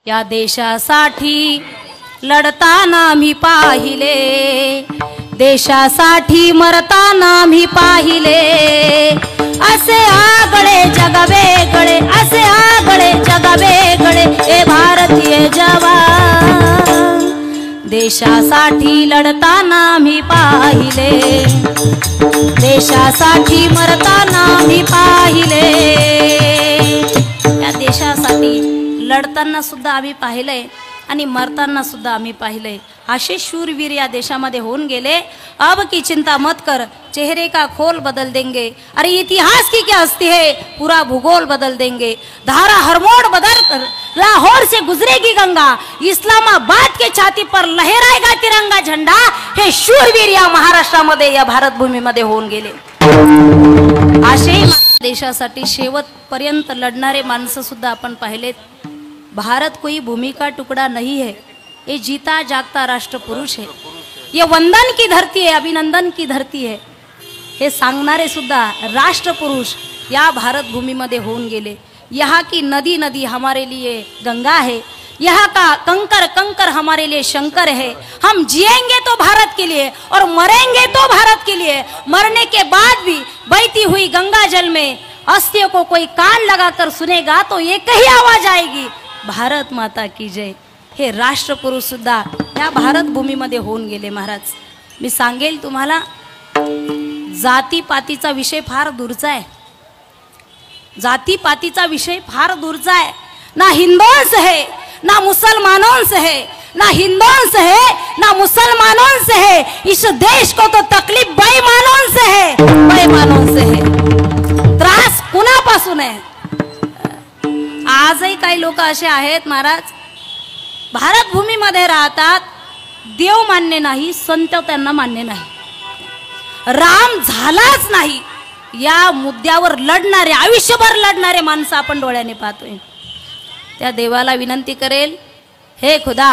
या देशासाठी लढताना मी पाहिले, देशासाठी मरताना मी पाहिले, असे आगळे जग वेगळे, असे आगळे जग वेगळे ए भारतीय जवान, देशासाठी लढताना मी पाहिले, देशासाठी मरताना मी पाहिले। या देशासाठी लढताना सुद्धा आम्ही पाहिलंय आणि मरताना सुद्धा आम्ही पाहिलंय। असे शूरवीर या देशामध्ये होऊन गेले। अब की चिंता मत कर, चेहरे का खोल बदल देंगे, अरे इतिहास की क्या हस्ती है, पूरा भूगोल बदल देंगे। धारा हर मोड़ बदल कर लाहौर से गुजरेगी गंगा, इस्लामाबाद के छाती पर लहराएगा तिरंगा झंडा। हे शूरवीर या महाराष्ट्रामध्ये या भारत भूमीमध्ये होऊन गेले। असे देशासाठी शेवटपर्यंत लढणारे माणसं सुद्धा आपण पाहिलेत। भारत कोई भूमि का टुकड़ा नहीं है, ये जीता जागता राष्ट्र पुरुष है, ये वंदन की धरती है, अभिनंदन की धरती है, हे सांगणारे सुद्धा राष्ट्र पुरुष या भारत भूमि मध्ये होऊन गेले। यहाँ की नदी नदी हमारे लिए गंगा है, यहाँ का कंकर कंकर हमारे लिए शंकर है। हम जिएंगे तो भारत के लिए और मरेंगे तो भारत के लिए। मरने के बाद भी बहती हुई गंगा जल में अस्थियों को कोई कान लगाकर सुनेगा तो एक ही आवाज आएगी, भारत माता की जय। हे राष्ट्रपुरुष सुद्धा या भारत भूमीमध्ये होऊन गेले। महाराज, मी सांगेल तुम्हाला, जातीपातीचा विषय फार दूरचा आहे, जातीपातीचा विषय फार दूरचा है। ना हिंदुओं से है ना मुसलमानों से है, ना हिंदुओं से है ना मुसलमानों से है, इस देश को तो तकलीफ बेईमानों से है, बेईमानों से है। त्रास कुणापासून आहे? आजही काही लोक असे आहेत महाराज, भारत भूमीमध्ये राहतात, देव मान्य नाही, संत त्यांना मान्य नाही, राम झालाच नाही, या मुद्द्यावर लढणारे, आयुष्यभर लढणारे माणसं आपण डोळ्याने पाहतोय। त्या देवाला विनंती करेल, हे खुदा,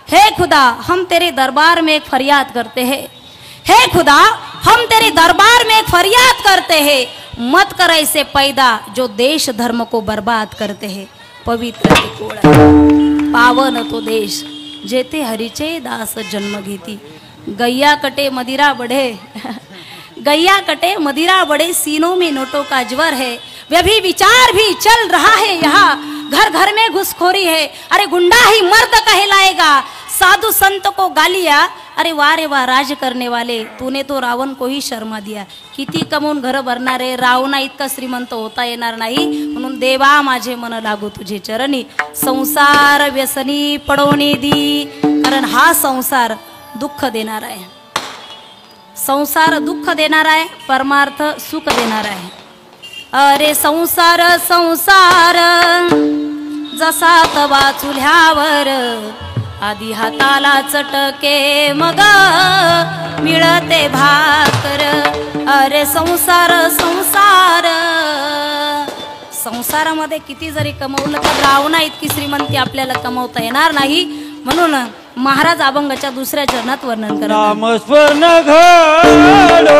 हे खुदा, हम तेरे दरबार में एक फरियाद करते हैं, हे खुदा, हम तेरे दरबार में एक फरियाद करते हैं, मत कर ऐसे पैदा जो देश धर्म को बर्बाद करते हैं। पवित्र कोळ पावन तो देश, जेते हरीचे दास जन्म घेती। गैया कटे मदिरा बढ़े, गैया कटे मदिरा बढ़े, सीनों में नोटों का ज्वर है, वह भी विचार भी चल रहा है यहाँ, घर घर में घुसखोरी है, अरे गुंडा ही मर्द कहलाएगा। साधु संत को गालिया, अरे वाह रे वाह राज करने वाले, तूने तो रावण को ही शर्मा दिया। किती कमवून घर भरणारे रावणा इतका श्रीमंत होता येणार नाही, म्हणून देवा माझे मन लागू तुझे चरणी। संसार व्यसनी पडवणे दी, कारण हा संसार दुःख देणार आहे, संसार दुःख देणार आहे, परमार्थ सुख देणार आहे। अरे संसार संसार जसा तवा चुल्ह्यावर, आधी हाताला चटके मग मिळते भाकर। अरे संसार संसार, संसारामध्ये किती जरी कमवलं तर रावणा इतकी श्रीमंती आपल्याला कमवता येणार नाही। म्हणून महाराज अभंगाच्या दुसऱ्या चरणात वर्णन करा, नामस्मरण घडो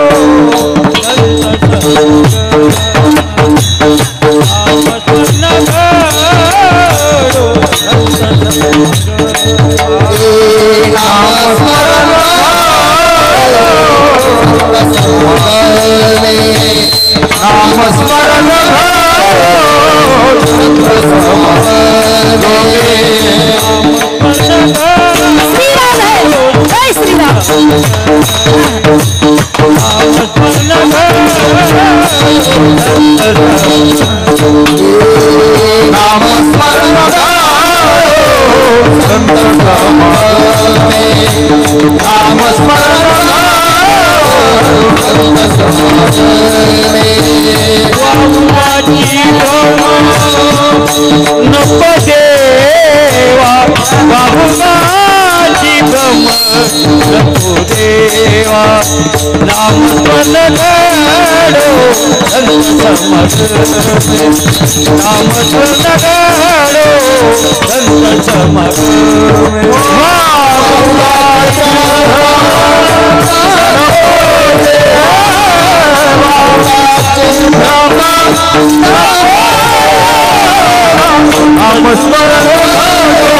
नामस्मरण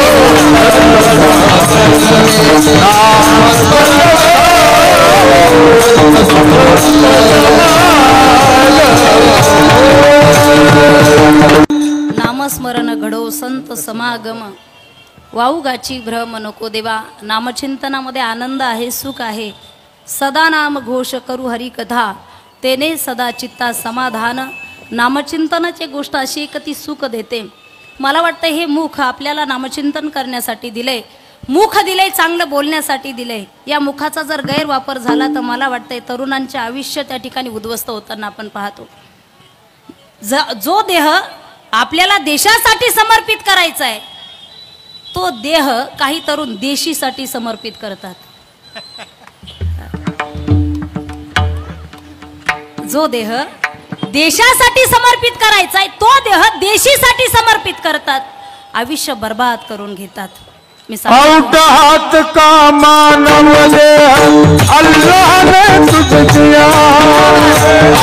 समागम वाऊगाची भ्रम नको देवा. नामचिंतनामध्ये आनंद आहे, सुख आहे. सदा नाम घोष करू हरी कथा, तेने सदा चित्ता समाधान. नामचिंतनाची गोष्ट अशी एक ती सुख देते. मला वाटतं हे मुख आपल्याला नामचिंतन करण्यासाठी दिलंय, मुख दिलंय, चांगलं बोलण्यासाठी दिलंय. या मुखाचा जर गैरवापर झाला तर मला वाटतंय तरुणांचे आयुष्य त्या ठिकाणी उद्ध्वस्त होताना आपण पाहतो. जो देह आपल्याला देशासाठी समर्पित करायचा आहे तो देह काही तरुण देशीसाठी समर्पित करतात. जो देह देशासाठी समर्पित करायचा आहे तो देह देशीसाठी समर्पित करतात, आयुष्य बर्बाद करून घेतात. मी आउट हाथ का मानव देह अल्लाह ने तुझे दिया.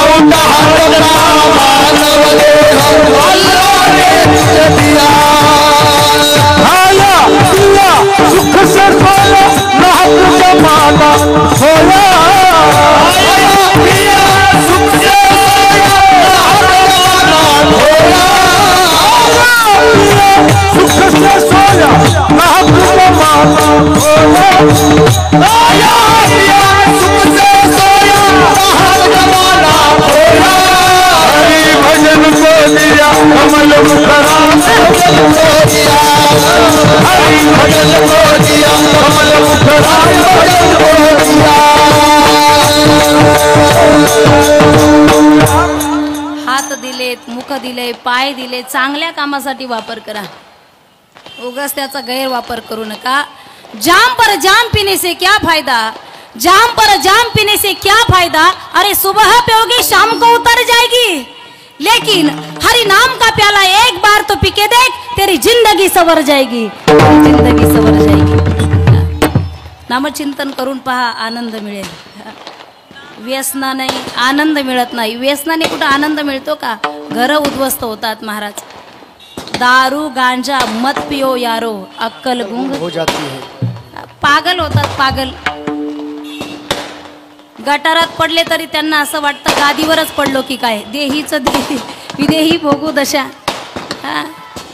आउट हाथ का मानव देह अल्लाह ने तुझे दिया. खाया पिया सुख से खोया नाक जमाना खोया. खाया पिया सुख से सुख से सोया नाक जमाना खोया. आया पिया सुख से सोया नाक जमाना खोया. हरि भजन को दिया कमल मुखरा को दिया. हरि भजन को दिया कमल मुखरा को दिया. हात दिलेत, मुख दिले, पाय दिले, चांगल्या कामासाठी वापर करा. उगाच त्याचा गैरवापर करू नका. जाम पर जाम पीने से क्या फायदा, जाम पर जाम पीने से क्या फायदा. अरे सुबह पियोगे शाम को उतर जाएगी, लेकिन हरि नाम का प्याला एक बार तो पी के देख, तेरी जिंदगी सवर जाएगी, तेरी जिंदगी सवर जाएगी. नामचिंतन करून पहा, आनंद मिळेल. व्यसनाने आनंद मिळत नाही. व्यसनाने कुठं आनंद मिळतो का? घरं उद्ध्वस्त होतात महाराज. दारू गांजा मत पियो यारो, अक्कल गुंग हो जाती है. पागल होतात, पागल. गटारात पडले तरी त्यांना असं वाटतं गादीवरच पडलो की काय. देहीचं देही विदेही भोगू दशा. हा,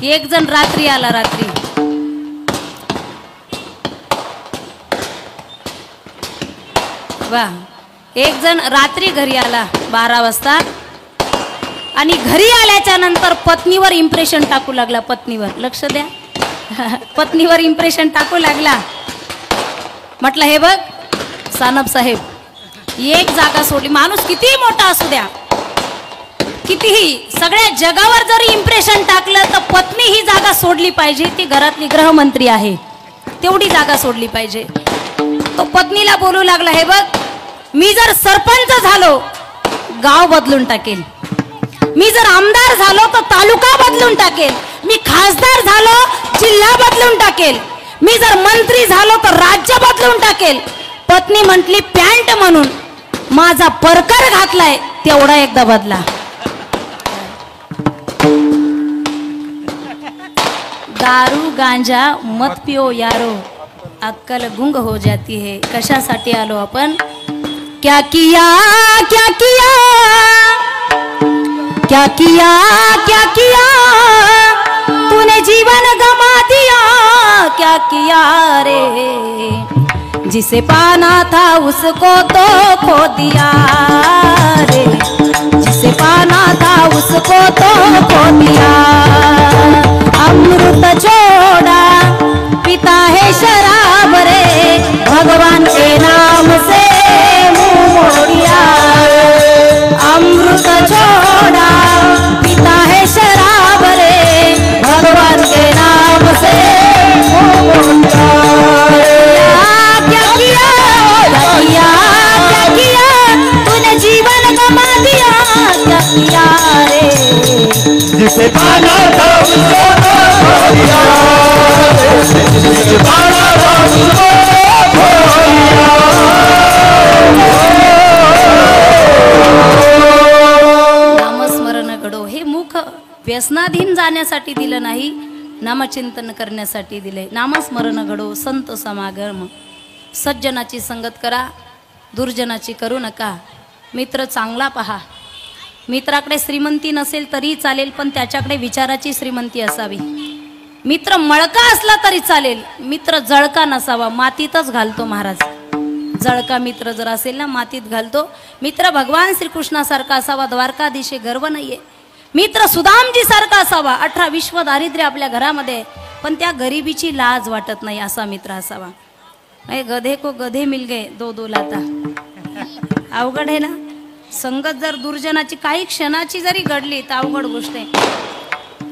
एक जण रात्री आला, रात्री वा, एक जण रात्री घरी आला 12 वाजता आणि घरी आल्याच्या नंतर पत्नीवर इम्प्रेशन टाकू लागला. पत्नीवर लक्ष द्या, पत्नीवर इम्प्रेशन टाकू लागला. म्हटलं हे बघ सानप साहेब, एक जागा सोडली. माणूस कितीही मोठा असू द्या, कितीही सगळ्या जगावर जरी इम्प्रेशन टाकलं तर पत्नी ही जागा सोडली पाहिजे. ती घरातली गृहमंत्री आहे, तेवढी जागा सोडली पाहिजे. तो पत्नीला बोलू लागला, हे बघ मी जर सरपंच झालो गाव बदलून टाकेल, मी जर आमदार झालो तर तालुका बदलून टाकेल, मी खासदार झालो जिल्हा बदलून टाकेल, मी जर मंत्री झालो तर राज्य बदलून टाकेल. पत्नी म्हटली पॅन्ट म्हणून माझा परकर घातलाय तेवढा एकदा बदला. दारू गांजा मत पियो यारो, अक्कल गुंग हो जाती है. कशासाठी आलो आपण? क्या किया क्या किया क्या किया क्या किया तूने जीवन गमा दिया. क्या किया रे, जिसे पाना था उसको तो खो दिया रे, जिसे पाना था उसको तो खो दिया. अमृत छोड़ा पिता है शराब रे, भगवान के नाम से मुंह मोड़िया. अमृत छोड़ा पिता है शराब रे, भगवान के नाम से मुंह मोड़िया. क्या किया क्या किया क्या किया तूने जीवन गमा दिया. क्या किया रे, जिसे पाना था उसको तो खो दिया, जिसे पाना था उसको खो दिया. नामस्मरण घडो. हे मुख व्यसनाधीन जाण्यासाठी दिलं नाही, नामचिंतन करण्यासाठी दिले. नामस्मरण घडो, संत समागम. सज्जनाची संगत करा, दुर्जनाची करू नका. मित्र चांगला पहा. मित्राकडे श्रीमंती नसेल तरी चालेल, पण त्याच्याकडे विचाराची श्रीमंती असावी. मित्र मळका असला तरी चालेल, मित्र जळका नसावा. मातीतच घालतो महाराज. जळका मित्र जर असेल ना मातीत घालतो. मित्र भगवान श्रीकृष्णासारखा असावा, द्वारकाधीशे गर्व नाहीये. मित्र सुदामजी सारखा असावा, 18 विश्व दारिद्र्य आपल्या घरामध्ये, पण त्या गरिबीची लाज वाटत नाही असा मित्र असावा. गधे को गधे मिल गए 2-2 लाता. अवघड आहे ना. संगत जर दुर्जनाची काही क्षणाची जरी घडली तर अवघड गोष्ट आहे.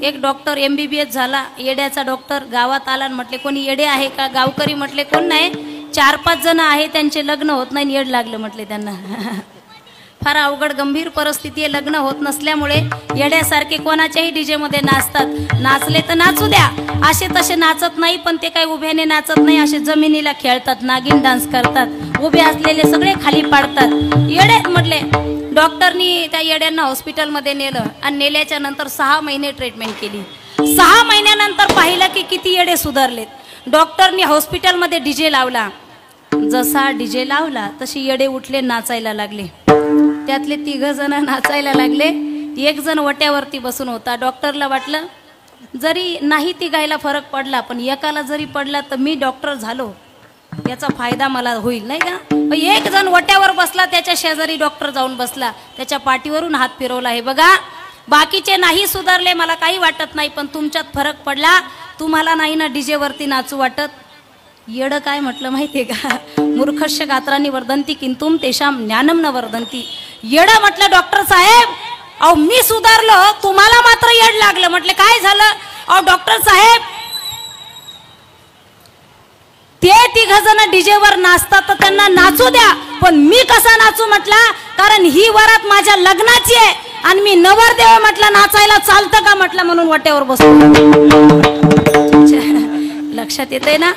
एक डॉक्टर MBBS झाला, येड्याचा डॉक्टर, गावात आला आणि म्हटले कोणी येडे आहे का? गावकरी म्हटले कोण नाही, 4-5 जण आहे, त्यांचे लग्न होत नाही, येड लागलं म्हटले त्यांना. फार अवघड गंभीर परिस्थिती आहे. लग्न होत नसल्यामुळे येड्यासारखे कोणाच्याही डीजे मध्ये नाचतात. नाचले तर नाचू द्या, असे तसे नाचत नाही, पण ते काही उभ्याने नाचत नाही, असे जमिनीला खेळतात, नागिन डान्स करतात, उभे असलेले सगळे खाली पाडतात. येडे म्हटले. डॉक्टरनी त्या येड्यांना हॉस्पिटलमध्ये नेलं आणि नेल्याच्या नंतर 6 महिने ट्रीटमेंट केली. 6 महिन्यानंतर पाहिलं की किती येडे सुधारलेत. डॉक्टरनी हॉस्पिटलमध्ये डीजे लावला. जसा डीजे लावला तशी येडे उठले, नाचायला लागले. त्यातले 3 जण नाचायला लागले. 1 जण वट्यावरती बसून होता. डॉक्टरला वाटलं जरी नाही तिघायला फरक पडला, पण एकाला जरी पडला तर मी डॉक्टर झालो, याचा फायदा मला होईल नाही का. 1 जण वट्यावर बसला, त्याच्या शेजारी डॉक्टर जाऊन बसला, त्याच्या पाठीवरून हात फिरवला. हे बघा, बाकीचे नाही सुधारले, मला काही वाटत नाही, पण तुमच्यात फरक पडला, तुम्हाला नाही ना डीजे वरती नाचू वाटत. येड काय म्हटलं माहितीये का? मूर्खस्य गात्रांनी वर्धंती किंतुम तेषाम ज्ञानम न वर्धंती. येड म्हटलं डॉक्टर साहेब, अहो मी सुधारलो, तुम्हाला मात्र येड लागलं. म्हटलं काय झालं? अहो डॉक्टर साहेब, ते 3 जण डीजे वर नाचतात तर त्यांना नाचू द्या, पण मी कसा नाचू म्हटला, कारण ही वरात माझ्या लग्नाची आहे आणि मी नवरदेव म्हटलं, नाचायला चालतं का म्हटलं, म्हणून वाट्यावर बसतो. लक्षात येते ना.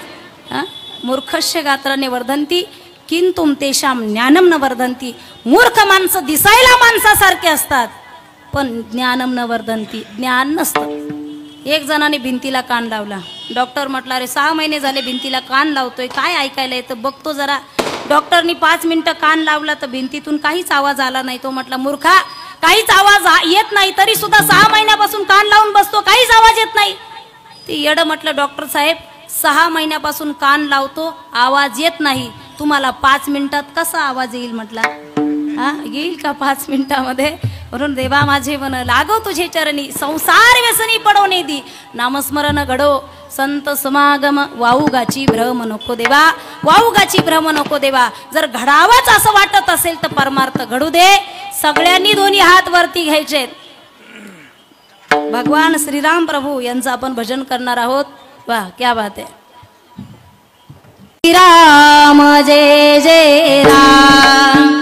मूर्खस्य गात्राने वर्धंती किंतुम तेषाम ज्ञानम न वर्धंती. मूर्ख माणसं दिसायला माणसासारखे असतात, पण ज्ञानम न वर्धंती, ज्ञान नसतं. 1 जणाने भिंतीला कान लावला. डॉक्टर म्हटला अरे 6 महिने झाले भिंतीला कान लावतोय, काय ऐकायला येतं बघतो जरा. डॉक्टरनी 5 मिनिटं कान लावला तर भिंतीतून काहीच आवाज आला नाही. तो म्हटला मूर्खा, काहीच आवाज येत नाही तरी सुद्धा 6 महिन्यापासून कान लावून बसतो, काहीच आवाज येत नाही. ते येडं म्हटलं डॉक्टर साहेब, 6 महिन्यापासून कान लावतो, आवाज येत नाही, तुम्हाला 5 मिनिटात कसा आवाज येईल म्हटला. येईल का 5 मिनिटामध्ये? म्हणून देवा माझे मन लागो तुझे चरणी, संसार व्यसनी पडवणे दी, नामस्मरण घडो संत समागम, वाऊगाची भ्रम नको देवा, वाऊगाची भ्रम नको देवा. जर घडावंच असं वाटत असेल तर परमार्थ घडू दे. सगळ्यांनी दोन्ही हात वरती घ्यायचे. भगवान श्रीराम प्रभू यांचं आपण भजन करणार आहोत. वाह क्या बात है. श्रीराम जय जय राम,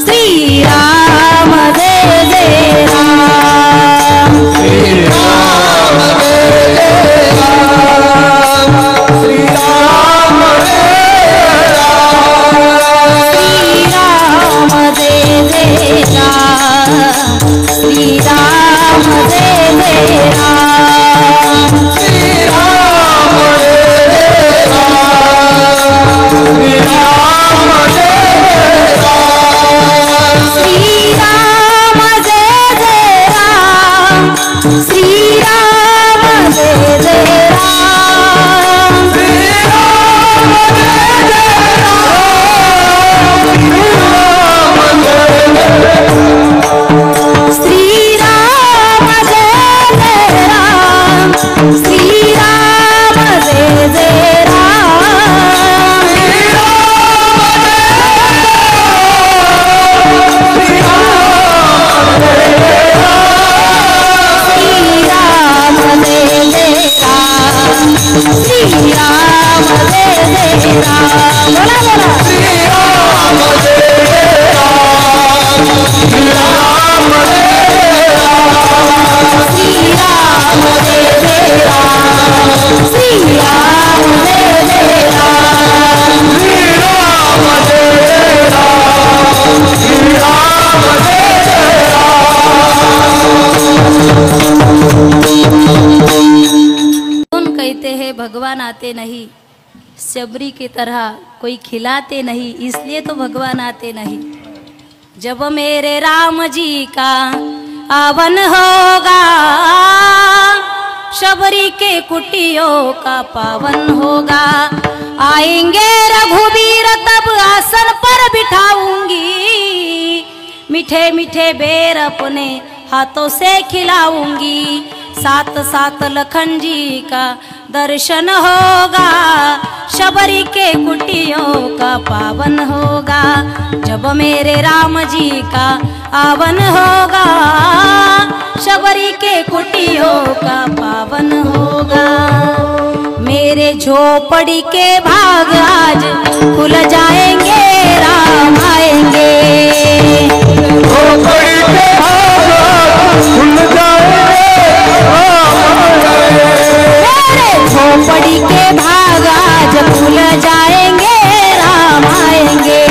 श्रीराम जय जय राम, श्रीराम जय जय राम, श्रीराम जय राम, श्रीराम जय जय राम, श्रीराम जय जय राम, श्रीराम जय जय राम, श्रीराम जय राम, श्रीराम जय जय राम, श्रीराम जय जय राम, श्रीराम जय जय राम, श्रीराम जय जय राम, श्रीराम जय जय राम, श्रीराम जय जय राम. बोला बोला. श्रीराम जय जय राम, श्रीराम जय राम, श्रीराम जय जय राम, श्रीराम जय जय राम, श्रीराम जय जय राम, श्रीराम जय जय कौन कहते हैं भगवान आते नहीं, शबरी की तरह कोई खिलाते नहीं, इसलिए तो भगवान आते नहीं. जब मेरे राम जी का आवन होगा, शबरी के कुटियों का पावन होगा। आएंगे रघुबीर तब आसन पर बिठाऊंगी, मीठे मीठे बेर अपने हाथों से खिलाऊंगी। साथ साथ लखन जी का दर्शन होगा, शबरी के कुटियों का पावन होगा। जब मेरे राम जी का आवन होगा, शबरी के कुटियों का पावन होगा। मेरे झोपड़ी के भाग आज खुल जाएंगे, राम आएंगे। झोपड़ी के भाग खुल जाएंगे, मेरे झोपड़ी के भाग आज खुल जाएंगे, राम आएंगे।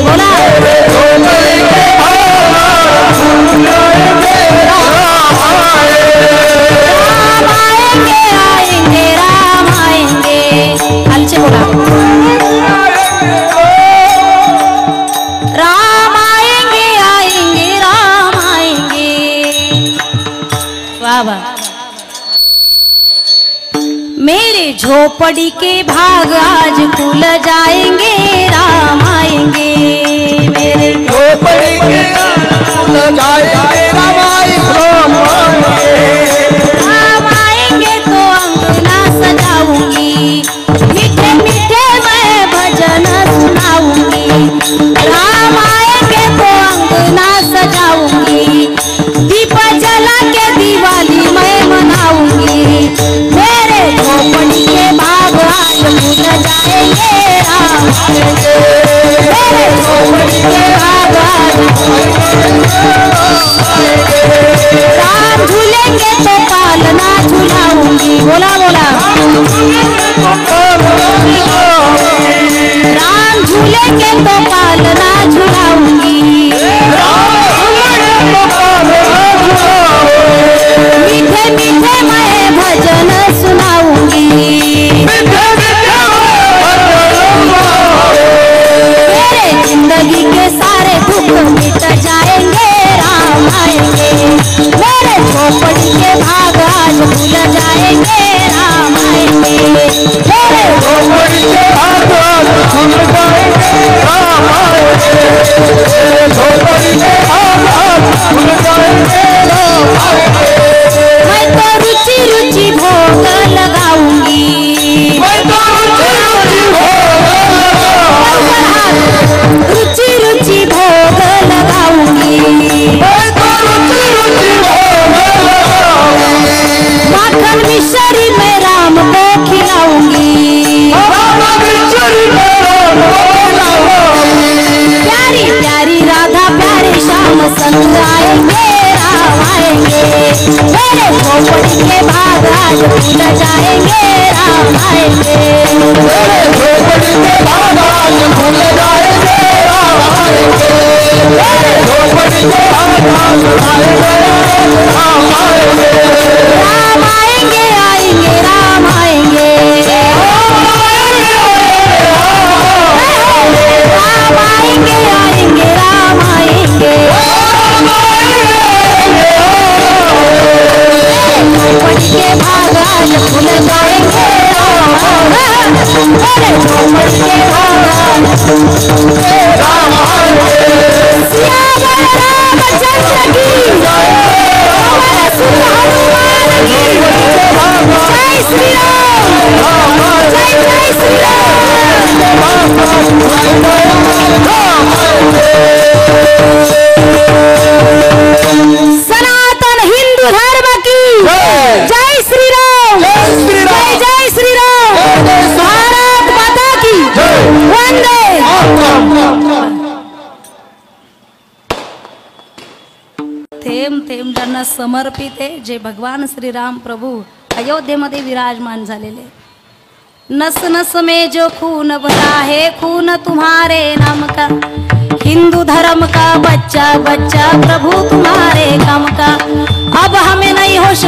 बोला झोपड़ी के भाग खुल जाएंगे, राम आएंगे, आएंगे राम आएंगे। हलचे बोला राम आएंगे, आएंगे राम आएंगे। वाह वाह। मेरे झोपड़ी के भाग आज खुल जाएंगे, राम आएंगे। मेरे झोपड़ी के खुल जाएंगे, राम आएंगे। राम आएंगे तो अंगना सजाऊंगी, मीठे मीठे मैं भजन सुनाऊंगी। राम आएंगे तो अंगना सजाऊंगी, दीप जला के दिवाली मैं मनाऊंगी। मेरे झोपड़ी के भाग आज खुल जाएंगे, राम आएंगे। मेरे झोपड़ी के भाग आज राम झूलेंगे तो पालना झूलाऊंगी। बोला बोला राम झूलेंगे तो पालना झूलाऊंगी। मीठे मीठे मैं भजन सुनाऊंगी। मेरे जिंदगी के सारे दुख मिट जाएंगे, राम आएंगे। मेरे झोपड़ी के भाग आज खुल जाएंगे, राम आएंगे। मेरे झोपड़ी के भाग खुल जाएंगे, राम आएंगे। झोपड़ी के भाग खुल जाएंगे, राम आएंगे। मैं तो रुचि रुचि भोग लगाऊंगी, मैं तो रुचि रुचि भोग लगाऊंगी। माखन मिश्री मैं राम को खिलाऊंगी। प्यारी प्यारी राधा प्यारे श्याम संग आएंगे, राम आएंगे। मेरे झोपड़ी के भाग आज खुल जाएंगे, राम आएंगे। मेरे झोपड़ी के भाग आज खुल जाएंगे, राम आएंगे। मेरे झोपड़ी के भाग आज खुल जाएंगे, राम आएंगे। राम आएंगे, आएंगे राम आएंगे। राम आएंगे, आएंगे राम आएंगे। झोपड़ी के भाग आज खुल जाएंगे, राम आएंगे। मेरे झोपड़ी के भाग राम आएंगे। सियावर रामचंद्र की जय, हमारे सुत हनुमान की जय श्री राम, जय जय श्री राम। सनातन हिंदू धर्म की जय श्री राम, जय जय श्री राम। भारत माता की वंदे। थेंब थेंब ज्यांना समर्पित आहे, जे भगवान श्रीराम प्रभू अयोध्येमध्ये विराजमान झालेले। नस नस में जो खून भरा है, खून तुम्हारे नाम का। हिंदू धर्म का बच्चा बच्चा प्रभु तुम्हारे काम का। अब हमें नहीं होश